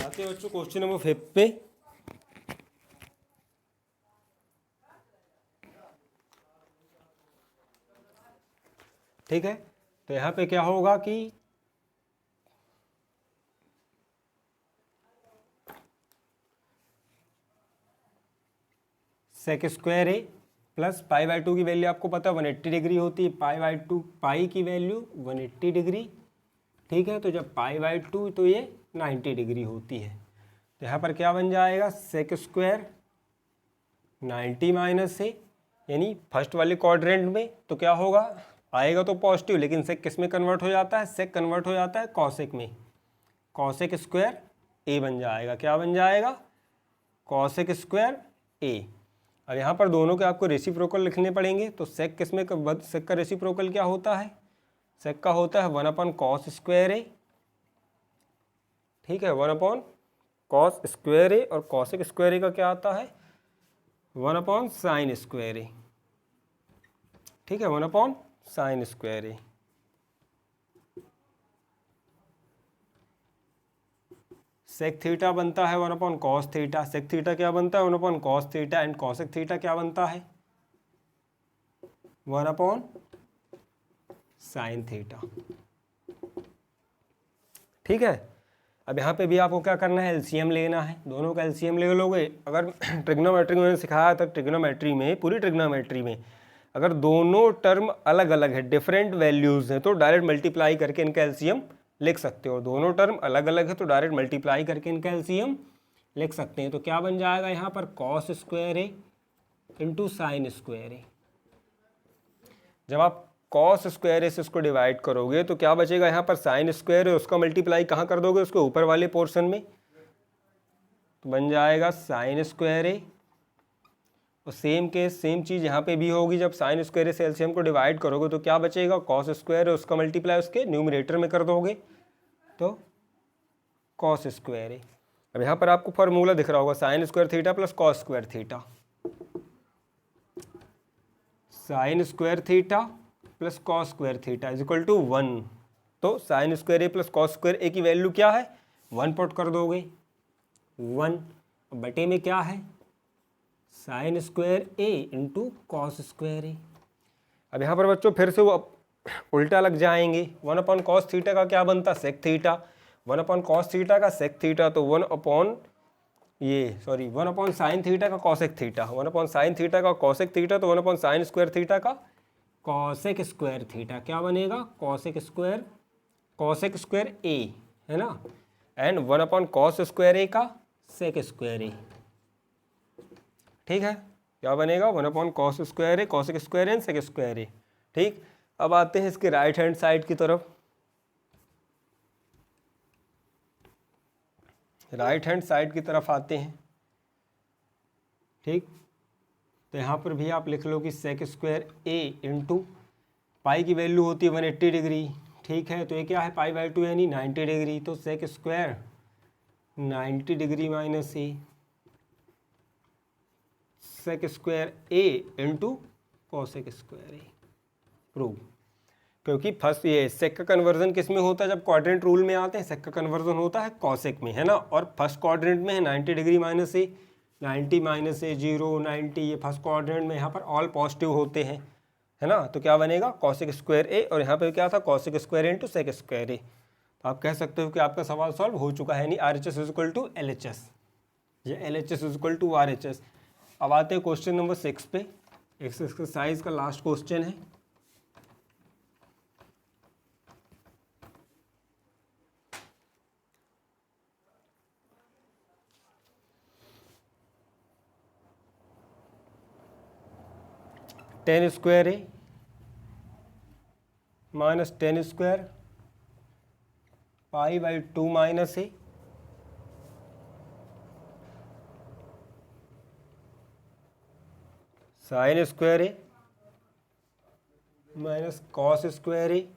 आते हैं बच्चों क्वेश्चन नंबर 5 पे। ठीक है, तो यहाँ पे क्या होगा कि sec square A plus pi by 2 की वैल्यू आपको पता है 180 डिग्री होती है। पाई बाई 2 पाई की वैल्यू 180 डिग्री। ठीक है, तो जब पाई बाई 2 तो ये 90 डिग्री होती है। तो यहाँ पर क्या बन जाएगा, सेक स्क्वायर 90 माइनस ए, यानी फर्स्ट वाले क्वाड्रेंट में तो क्या होगा, आएगा तो पॉजिटिव, लेकिन सेक किस में कन्वर्ट हो जाता है, सेक कन्वर्ट हो जाता है कॉसेक में। कॉसेक स्क्वायर ए बन जाएगा। क्या बन जाएगा, कॉसेक स्क्वायर ए। अब यहाँ पर दोनों के आपको रेसिप्रोकल लिखने पड़ेंगे। तो सेक किस में, सेक का रेसिप्रोकल क्या होता है, सेक का होता है 1 कॉस स्क्वायर ए। ठीक है, 1 कॉस स्क्वायर ए, और कॉसेक स्क्वायर ए का क्या आता है 1 साइन स्क्वायर ए। ठीक है, 1 साइन स्क्वायर ए। सेक थीटा बनता है 1 कॉस थीटा। सेक थीटा क्या बनता है 1 cos theta, and cosec theta क्या बनता है 1 साइन थीटा। ठीक है, अब यहाँ पे भी आपको क्या करना है, एलसीएम लेना है। दोनों का एलसीएम ले लोगे। अगर ट्रिग्नोमेट्री में सिखाया था, ट्रिग्नोमेट्री में, पूरी ट्रिग्नोमेट्री में अगर दोनों टर्म अलग अलग है, डिफरेंट वैल्यूज़ हैं, तो डायरेक्ट मल्टीप्लाई करके इनका एलसीएम लिख सकते हो। दोनों टर्म अलग अलग है तो डायरेक्ट मल्टीप्लाई करके इनका एलसीएम लिख सकते हैं। तो क्या बन जाएगा यहाँ पर cos square A into sine square ए। जब आप कॉस स्क्वायर ए से इसको डिवाइड करोगे तो क्या बचेगा, यहाँ पर साइन स्क्वायर है, उसका मल्टीप्लाई कहाँ कर दोगे, उसके ऊपर वाले पोर्शन में, तो बन जाएगा साइन स्क्वायर ए। और सेम केस सेम चीज़ यहाँ पे भी होगी। जब साइन स्क्वायर से एलसीएम को डिवाइड करोगे तो क्या बचेगा, कॉस स्क्वायर है, उसका मल्टीप्लाई उसके न्यूमरेटर में कर दोगे तो कॉस स्क्वायर है। अब यहाँ पर आपको फॉर्मूला दिख रहा होगा, sine square theta plus cos square theta. Sine square theta plus cos square theta is equal to 1। तो sine square A plus cos square A की वैल्यू क्या है, 1 पुट कर दोगे, 1 बटे में क्या है sine square A into cos square ए। अब यहाँ पर बच्चों फिर से वो उल्टा लग जाएंगे। 1 कॉस थीटा का क्या बनता, सेक थीटा। 1 कॉस थीटा का सेक थीटा, तो 1 साइन थीटा का कॉसेक थीटा। 1 साइन थीटा का कॉसेक थीटा, तो 1 साइन स्क्वायर थीटा का कॉसेक स्क्वायर थीटा। क्या बनेगा, कॉसेक स्क्वायर ए, है ना, एंड 1 कॉस स्क्वायर ए का सेक स्क्वायर ए। ठीक है, क्या बनेगा 1 cos square A, cosec square and sec square A. ठीक, अब आते हैं इसके राइट हैंड साइड की तरफ। राइट हैंड साइड की तरफ आते हैं। ठीक, तो यहाँ पर भी आप लिख लो कि sec square A into pi की वैल्यू होती है 180 डिग्री। ठीक है, तो ये क्या है पाई बाई 2 यानी 90 डिग्री। तो sec square 90 degree minus A, sec square A into cosec square A. Prove, क्योंकि फर्स्ट ये सेक का कन्वर्जन किस में होता है, जब क्वाड्रेंट रूल में आते हैं सेक का कन्वर्जन होता है कॉसेक में, है ना। और फर्स्ट क्वाड्रेंट में है 90 डिग्री माइनस ए, 90 माइनस ए 0, 90, ये फर्स्ट क्वाड्रेंट में यहाँ पर ऑल पॉजिटिव होते हैं, है ना। तो क्या बनेगा कॉसेक स्क्वायर ए, और यहाँ पे क्या था cosec square into sec square A. तो आप कह सकते हो कि आपका सवाल सॉल्व हो चुका है, यानी RHS is equal to LHS, ये LHS is equal to RHS। अब आते हैं क्वेश्चन नंबर 6 पे। एक्सरसाइज का लास्ट क्वेश्चन है। Ten square A minus 10 square pi by 2 minus A sine square A minus cos square A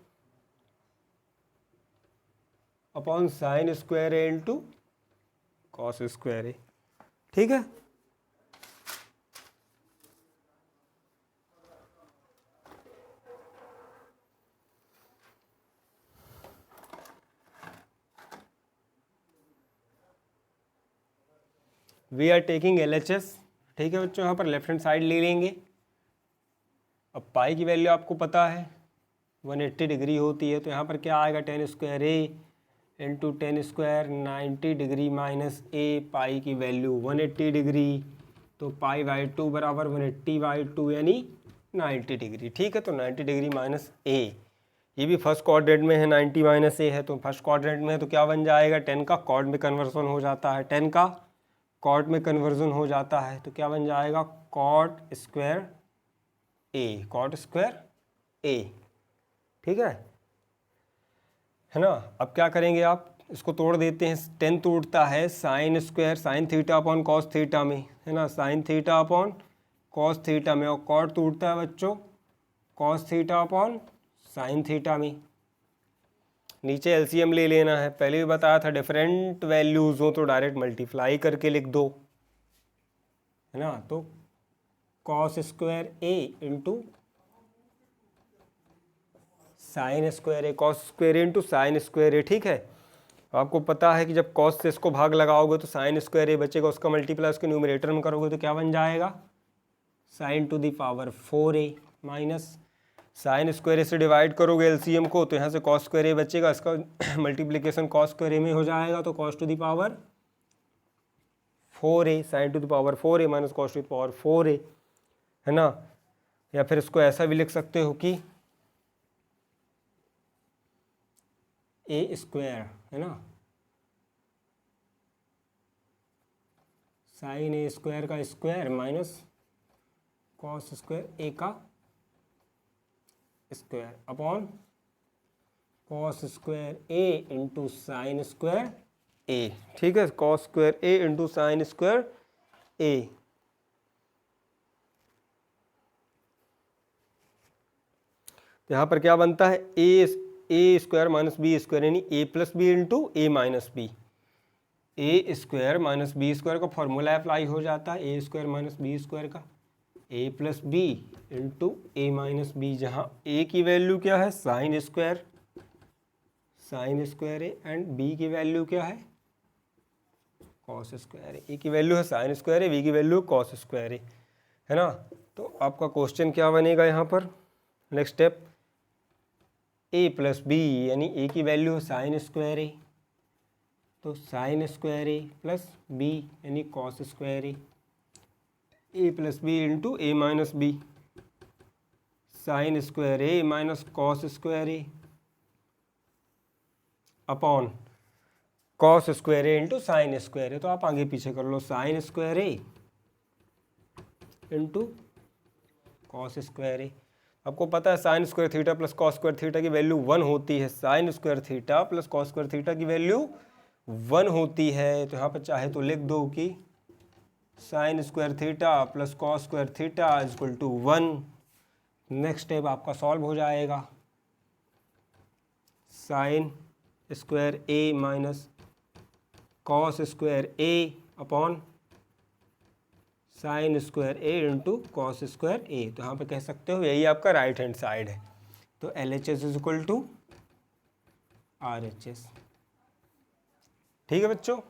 upon sine square A into cos square A. ठीक है, we are taking LHS। ठीक है बच्चों, यहाँ पर left hand side ले लेंगे। अब पाई की वैल्यू आपको पता है 180 डिग्री होती है, तो यहाँ पर क्या आएगा, 10 square A into 10 square 90 degree minus ए, पाई की वैल्यू 180 डिग्री, तो पाई बाई 2 बराबर 180 बाई 2 यानी 90 डिग्री। ठीक है, तो 90 डिग्री माइनस ए, ये भी फर्स्ट क्वाड्रेंट में है, 90 माइनस ए है, तो फर्स्ट क्वाड्रेंट में है, तो क्या बन जाएगा, 10 का कॉट में कन्वर्जन हो जाता है, 10 का कॉट में कन्वर्जन हो जाता है, तो क्या बन जाएगा, cot square A, cot square A. ठीक है ना। अब क्या करेंगे आप, इसको तोड़ देते हैं। 10 टूटता है sine square sine theta upon cos theta में, है ना, sine theta upon cos theta में, और कॉट टूटता है बच्चों cos theta upon sine theta में। नीचे एलसीएम ले लेना है, पहले भी बताया था, डिफरेंट वैल्यूज हो तो डायरेक्ट मल्टीप्लाई करके लिख दो, है ना। तो cos square A into sine square A, cos square A into sine square A. ठीक है, आपको पता है कि जब कॉस से इसको भाग लगाओगे तो साइन स्क्वायर ए बचेगा, उसका मल्टीप्लाई उसके न्यूमरेटर में करोगे तो क्या बन जाएगा, sine to the power 4a minus sine square A से डिवाइड करोगे एलसीएम को, तो यहाँ से कॉस स्क्वायर ए बचेगा, इसका मल्टीप्लिकेशन कॉस स्क्वायर ए में हो जाएगा, तो cos two the power 4a sign to the power 4a minus cos two the power 4a, है ना। या फिर इसको ऐसा भी लिख सकते हो कि ए स्क्वायर, है ना, साइन ए स्क्वायर का स्क्वायर माइनस कॉस स्क्वायर ए का square upon cos square A into sine square A. ठीक है, cos square A into sine square ए। यहाँ पर क्या बनता है, ए स्क्वायर माइनस बी स्क्वायर, यानी ए plus B into A minus B. A square minus B square का फॉर्मूला अप्लाई हो जाता है, ए स्क्वायर माइनस बी स्क्वायर का, ए plus B into A minus B, जहाँ ए की वैल्यू क्या है, sine square A, and B की वैल्यू क्या है, कॉस स्क्वायर ए। ए की वैल्यू है साइन स्क्वायर ए, बी की वैल्यू कॉस स्क्वायर ए, है ना। तो आपका क्वेश्चन क्या बनेगा यहाँ पर, next step, A plus B, यानी ए की वैल्यू है साइन स्क्वायर ए, तो sine square A plus B यानी cos square A plus B into A minus B, sign square A minus cos square A upon cos square A into sine square A. तो आप आगे पीछे कर लो, sign square A into cos square ए। आपको पता है sine square theta plus cos square theta की value 1 होती है, sine square theta plus cos square theta की वैल्यू 1 होती है। तो यहाँ पर चाहे तो लिख दो कि sine square theta plus cos square theta is equal to 1। Next step आपका सॉल्व हो जाएगा, sine square A minus cos square A upon sine square A into cos square A. तो यहाँ पे कह सकते हो यही आपका राइट हैंड साइड है। तो LHS is equal to RHS। ठीक है बच्चों।